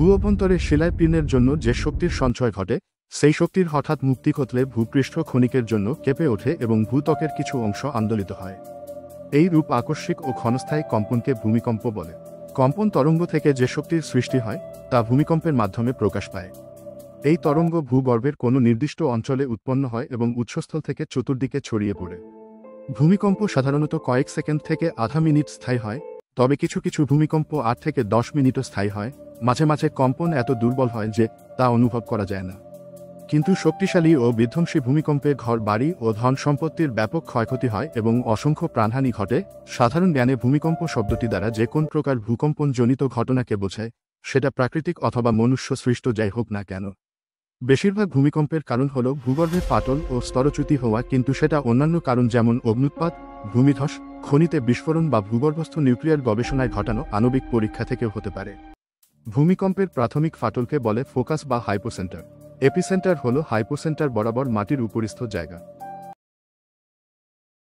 ভূ-অভ্যন্তরে শিলায় পিনের জন্য যে শক্তির সঞ্চয় ঘটে সেই শক্তির হঠাৎ মুক্তি ঘটলে ভূপৃষ্ঠ ক্ষণিকের জন্য কেঁপে ওঠে এবং ভূত্বকের কিছু অংশ আন্দোলিত হয়। এই রূপ আকস্মিক ও ক্ষণস্থায়ী কম্পনকে ভূমিকম্প বলে। কম্পন তরঙ্গ থেকে যে শক্তির সৃষ্টি হয় তা ভূমিকম্পের মাধ্যমে প্রকাশ পায়। এই তরঙ্গ ভূগর্ভের কোনো নির্দিষ্ট অঞ্চলে উৎপন্ন হয় এবং উৎসস্থল থেকে চতুর্দিকে ছড়িয়ে পড়ে। ভূমিকম্প সাধারণত কয়েক সেকেন্ড থেকে আধা মিনিট স্থায়ী হয়, তবে কিছু কিছু ভূমিকম্প 8 থেকে 10 মিনিটও স্থায়ী হয়। মাঝে মাঝে কম্পন এত দুর্বল হয় যে তা অনুভব করা যায় না। কিন্তু শক্তিশালী ও বিধ্বংসী ভূমিকম্পে ঘর বাড়ি ও ধন সম্পত্তির ব্যাপক ক্ষয়ক্ষতি হয় এবং অসংখ্য প্রাণহানি ঘটে। সাধারণ জ্ঞানে ভূমিকম্প শব্দটি দ্বারা যে কোন প্রকার ভূকম্পনজনিত ঘটনাকে বোঝায়, সেটা প্রাকৃতিক অথবা মনুষ্য সৃষ্ট যাই হোক না কেন। বেশিরভাগ ভূমিকম্পের কারণ হল ভূগর্ভে ফাটল ও স্তরচ্যুতি হওয়া, কিন্তু সেটা অন্যান্য কারণ যেমন অগ্ন্যুৎপাত, ভূমিধস, খনিতে বিস্ফোরণ বা ভূগর্ভস্থ নিউক্লিয়ার গবেষণায় ঘটানো আণবিক পরীক্ষা থেকেও হতে পারে। ভূমিকম্পের প্রাথমিক ফাটলকে বলে ফোকাস বা হাইপোসেন্টার। এপিসেন্টার হল হাইপোসেন্টার বরাবর মাটির উপরিস্থ জায়গা।